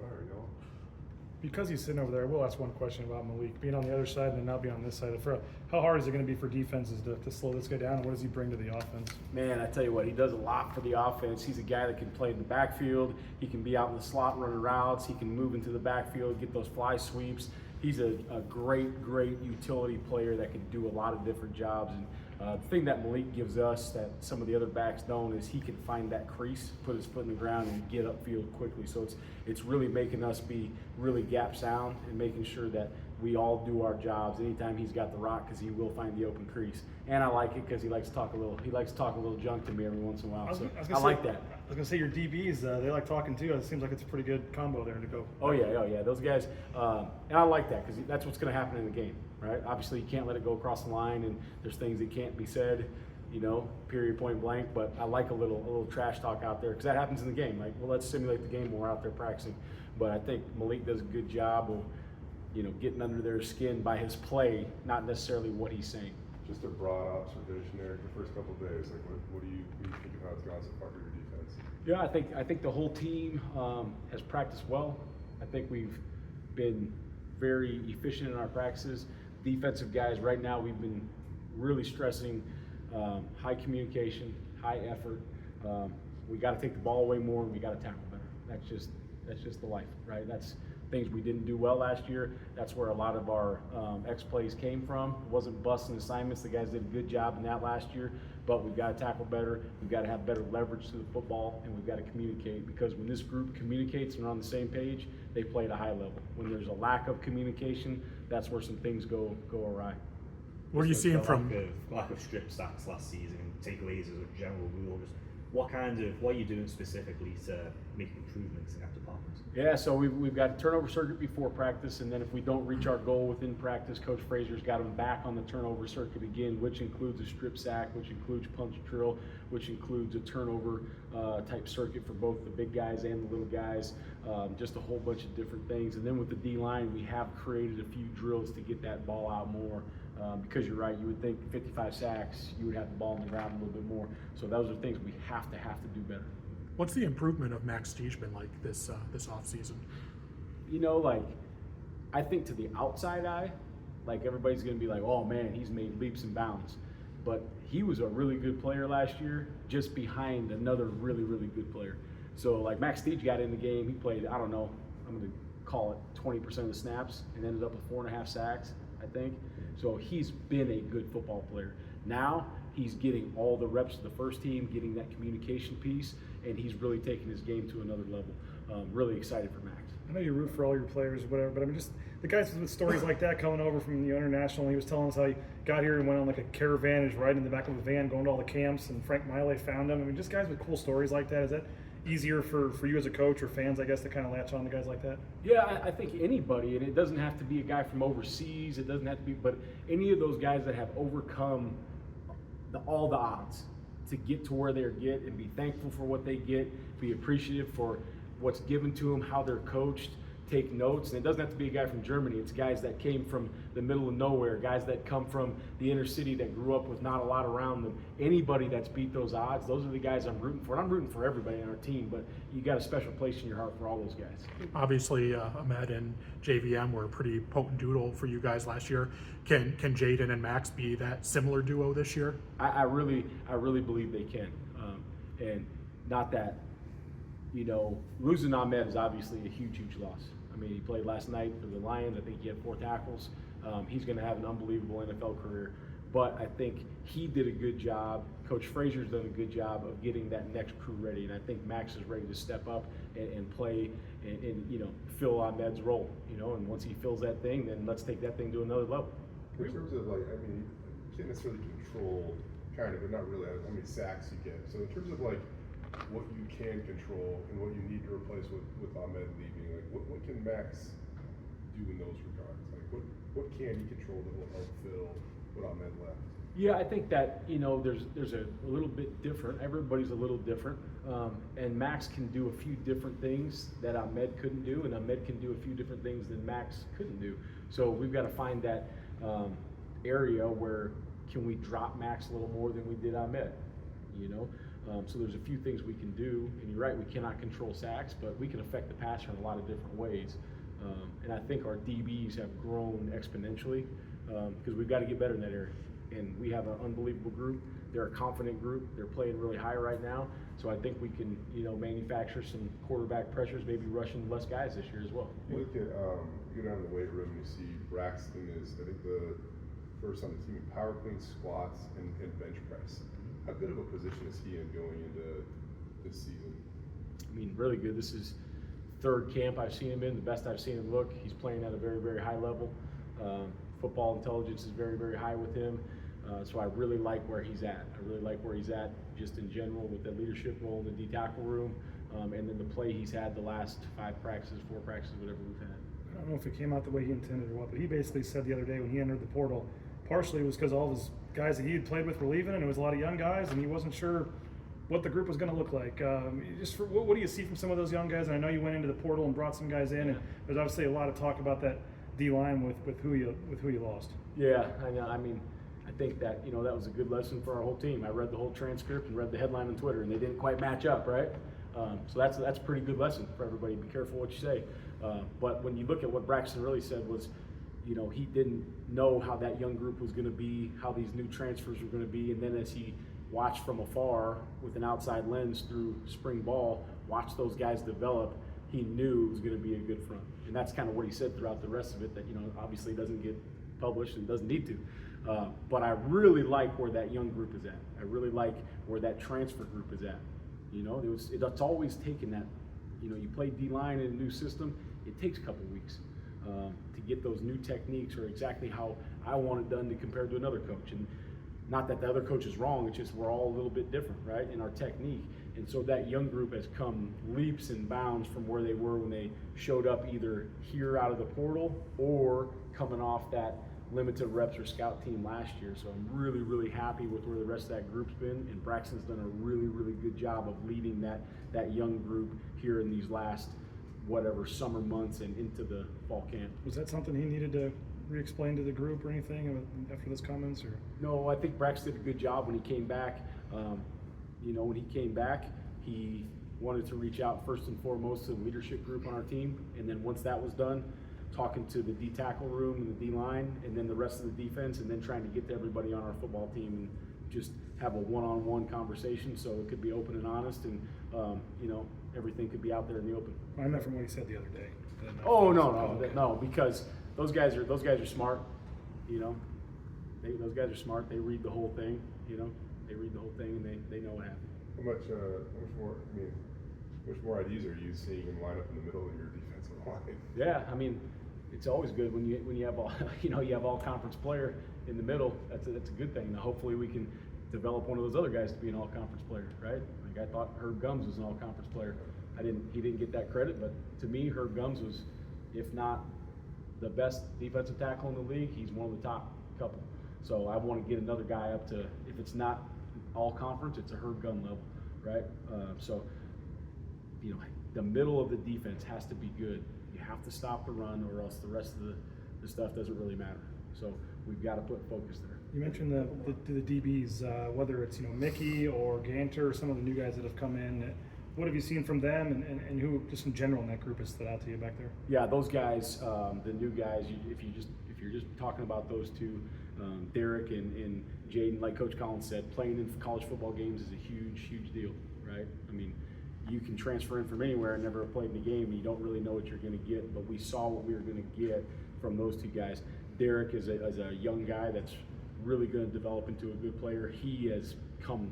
fire, you know. Because he's sitting over there, I will ask one question about Malik being on the other side and then now being on this side. How hard is it going to be for defenses to slow this guy down? And what does he bring to the offense? Man, I tell you what, he does a lot for the offense. He's a guy that can play in the backfield. He can be out in the slot running routes. He can move into the backfield, get those fly sweeps. He's a great utility player that can do a lot of different jobs. And the thing that Malik gives us that some of the other backs don't is he can find that crease, put his foot in the ground, and get upfield quickly. So it's really making us be really gap sound and making sure that we all do our jobs anytime he's got the rock, because he will find the open crease. And I like it because he likes to talk a little junk to me every once in a while. I like that. I was gonna say your DBs, they like talking too. It seems like it's a pretty good combo there to go. Oh yeah, those guys, and I like that because that's what's going to happen in the game, right? Obviously, you can't let it go across the line, and there's things that can't be said, you know, period, point blank. But I like a little trash talk out there because that happens in the game. Like, well, let's simulate the game when we're out there practicing. But I think Malik does a good job of, you know, getting under their skin by his play, not necessarily what he's saying. Just a broad observation, Erik, the first couple of days. Like, what do you think of how it's gone so far for your defense? Yeah, I think the whole team has practiced well. I think we've been very efficient in our practices. Defensive guys, right now, we've been really stressing high communication, high effort. We got to take the ball away more, and we got to tackle better. That's just the life, right? That's things we didn't do well last year. That's where a lot of our X plays came from. It wasn't busting assignments. The guys did a good job in that last year, but we've got to tackle better. We've got to have better leverage to the football, and we've got to communicate, because when this group communicates and are on the same page, they play at a high level. When there's a lack of communication, that's where some things go awry. What are you seeing from lack of strip sacks last season, takeaways as a general rule? Just what are you doing specifically to make improvements in that department? Yeah, so we've got a turnover circuit before practice, and then if we don't reach our goal within practice, Coach Fraser's got them back on the turnover circuit again, which includes a strip sack, which includes punch drill, which includes a turnover type circuit for both the big guys and the little guys, just a whole bunch of different things. And then with the D-line, we have created a few drills to get that ball out more, because you're right, you would think 55 sacks, you would have the ball on the ground a little bit more. So those are things we have to do better. What's the improvement of Max Steege been like this offseason? You know, like, I think to the outside eye, like, everybody's going to be like, oh man, he's made leaps and bounds. But he was a really good player last year, just behind another really good player. So, like, Max Steege got in the game. He played, I don't know, I'm going to call it 20% of the snaps, and ended up with 4.5 sacks, I think. So he's been a good football player. Now he's getting all the reps of the first team, getting that communication piece, and he's really taking his game to another level. Really excited for Max. I know you root for all your players or whatever, but I mean, just the guys with stories like that coming over from the international. He was telling us how he got here and went on like a caravan, is riding in the back of the van, going to all the camps, and Frank Miley found him. I mean, just guys with cool stories like that. Is that easier for you as a coach or fans, I guess, to kind of latch on to guys like that? Yeah, I think anybody, and it doesn't have to be a guy from overseas. It doesn't have to be, but any of those guys that have overcome all the odds to get to where they get, and be thankful for what they get, be appreciative for what's given to them, how they're coached, take notes. And it doesn't have to be a guy from Germany. It's guys that came from the middle of nowhere, guys that come from the inner city that grew up with not a lot around them. Anybody that's beat those odds, those are the guys I'm rooting for. And I'm rooting for everybody on our team, but you got a special place in your heart for all those guys. Obviously, Ahmed and JVM were a pretty potent duo for you guys last year. Can Jaden and Max be that similar duo this year? I really believe they can. And not that, you know, losing Ahmed is obviously a huge loss. I mean, he played last night for the Lions. I think he had 4 tackles. He's going to have an unbelievable NFL career. But I think he did a good job. Coach Fraser's done a good job of getting that next crew ready. And I think Max is ready to step up and play and, you know, fill Ahmed's role. You know, and once he fills that thing, then let's take that thing to another level. In terms of, like, I mean, you can't necessarily control, kind of, but not really, how many sacks you get. So in terms of, like, what you can control and what you need to replace with Ahmed leaving, like, what can Max do in those regards? Like, what can he control that will help fill what Ahmed left? Yeah, I think that, you know, there's a little bit different. Everybody's a little different. And Max can do a few different things that Ahmed couldn't do, and Ahmed can do a few different things that Max couldn't do. So we've got to find that area where can we drop Max a little more than we did Ahmed, you know? So there's a few things we can do, and you're right, we cannot control sacks, but we can affect the passer in a lot of different ways. And I think our DBs have grown exponentially because we've got to get better in that area. And we have an unbelievable group. They're a confident group. They're playing really high right now. So I think we can, manufacture some quarterback pressures, maybe rushing less guys this year as well. You look at, you go down to the weight room and you see Braxton is, I think, the first on the team in power clean, squats, and bench press. How good of a position is he in going into this season? I mean, really good. This is third camp I've seen him in, the best I've seen him look. He's playing at a very, very high level. Football intelligence is very, very high with him. So I really like where he's at. I really like where he's at just in general with the leadership role in the D tackle room, and then the play he's had the last 5 practices, 4 practices, whatever we've had. I don't know if it came out the way he intended or what, but he basically said the other day when he entered the portal, partially it was because all of his guys that he had played with were leaving, and it was a lot of young guys, and he wasn't sure what the group was going to look like. What do you see from some of those young guys? And I know you went into the portal and brought some guys in, and there's obviously a lot of talk about that D line with who you lost. Yeah, I know. I mean, I think that that was a good lesson for our whole team. I read the whole transcript and read the headline on Twitter, and they didn't quite match up, right? So that's a pretty good lesson for everybody. Be careful what you say. But when you look at what Braxton really said was, he didn't know how that young group was going to be, how these new transfers were going to be, and then as he watched from afar with an outside lens through spring ball, watched those guys develop, he knew it was going to be a good front. And that's kind of what he said throughout the rest of it, that obviously doesn't get published and doesn't need to. But I really like where that young group is at. I really like where that transfer group is at. It's always taken that. You play D-line in a new system, it takes a couple weeks to get those new techniques or exactly how I want it done to compare to another coach. And not that the other coach is wrong, it's just we're all a little bit different, right, in our technique. And so that young group has come leaps and bounds from where they were when they showed up either here out of the portal or coming off that limited reps or scout team last year. So I'm really, really happy with where the rest of that group's been, and Braxton's done a really, really good job of leading that young group here in these last summer months and into the fall camp. Was that something he needed to re-explain to the group or anything after those comments? Or no, I think Braxton did a good job when he came back. When he came back, he wanted to reach out first and foremost to the leadership group on our team, and then once that was done, talking to the D tackle room and the D line, and then the rest of the defense, and then trying to get to everybody on our football team and just have a one-on-one conversation so it could be open and honest, and everything could be out there in the open. I meant from what he said the other day. Oh no, because those guys are smart. Those guys are smart. They read the whole thing. They read the whole thing and they know what happened. How much more ideas are you seeing him line up in the middle of your defensive line? Yeah, I mean, it's always good when you have all you have all conference player in the middle. That's a good thing. Now hopefully we can develop one of those other guys to be an all conference player, right? Like I thought Herb Gums was an all conference player. He didn't get that credit, but to me Herb Gums was, if not the best defensive tackle in the league, he's one of the top couple. So I want to get another guy up to, if it's not all conference, it's a Herb Gun level, right? The middle of the defense has to be good. You have to stop the run, or else the rest of the stuff doesn't really matter. So we've got to put focus there. You mentioned the DBs, whether it's Mickey or Ganter or some of the new guys that have come in. What have you seen from them, and who just in general in that group has stood out to you back there? Yeah, those guys, the new guys. If you're just talking about those two, Derek and Jaden, like Coach Collins said, playing in college football games is a huge deal, right? I mean, you can transfer in from anywhere and never have played in a game, and you don't really know what you're going to get. But we saw what we were going to get from those two guys. Derek is a young guy that's really going to develop into a good player. He has come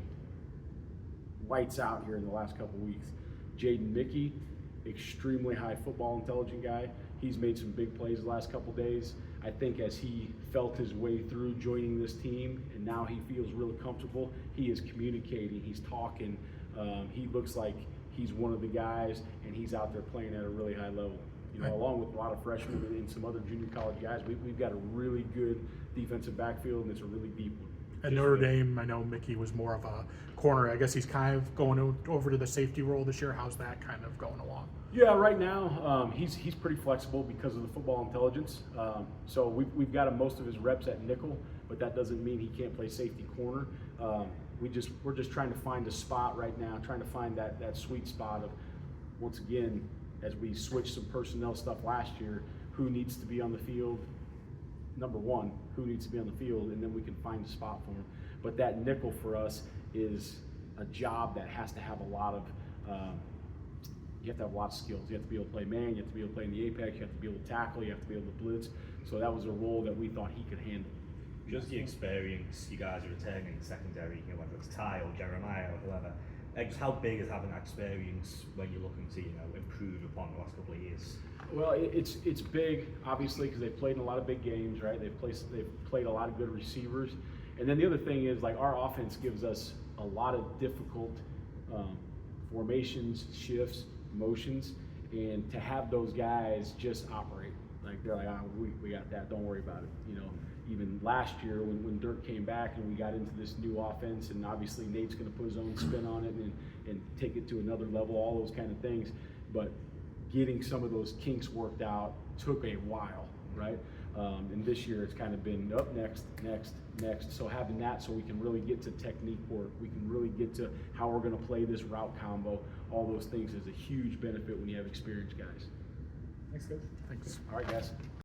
lights out here in the last couple weeks. Jaden Mickey, extremely high football intelligent guy. He's made some big plays the last couple days. I think as he felt his way through joining this team, and now he feels really comfortable, he is communicating, he's talking. He looks like he's one of the guys, and he's out there playing at a really high level. Along with a lot of freshmen and some other junior college guys, we've got a really good defensive backfield, and it's a really deep one. At Notre Dame, I know Mickey was more of a corner. I guess he's kind of going over to the safety role this year. How's that kind of going along? Yeah, right now he's pretty flexible because of the football intelligence. So we've got him most of his reps at nickel, but that doesn't mean he can't play safety corner. we're just trying to find a spot right now, trying to find that sweet spot of, once again, as we switched some personnel stuff last year, who needs to be on the field. Number one, who needs to be on the field, and then we can find a spot for them. But that nickel for us is a job that has to have a lot of, you have to have a lot of skills. You have to be able to play man, you have to be able to play in the apex, you have to be able to tackle, you have to be able to blitz. So that was a role that we thought he could handle. Just the experience you guys are returning secondary, you know, whether it's Ty or Jeremiah or whoever. Like, just how big is having that experience when you're looking to, you know, improve upon the last couple of years? Well, it's big, obviously, because they've played in a lot of big games, right? They've played a lot of good receivers, and then the other thing is, like, our offense gives us a lot of difficult formations, shifts, motions, and to have those guys just operate, like, they're like, we got that, don't worry about it, you know. Even last year when Dirk came back and we got into this new offense, and obviously Nate's going to put his own spin on it and take it to another level, all those kind of things, but getting some of those kinks worked out took a while, right? And this year it's kind of been up next. So having that, so we can really get to technique work, we can really get to how we're going to play this route combo, all those things is a huge benefit when you have experienced guys. Thanks, guys. Thanks. All right, guys.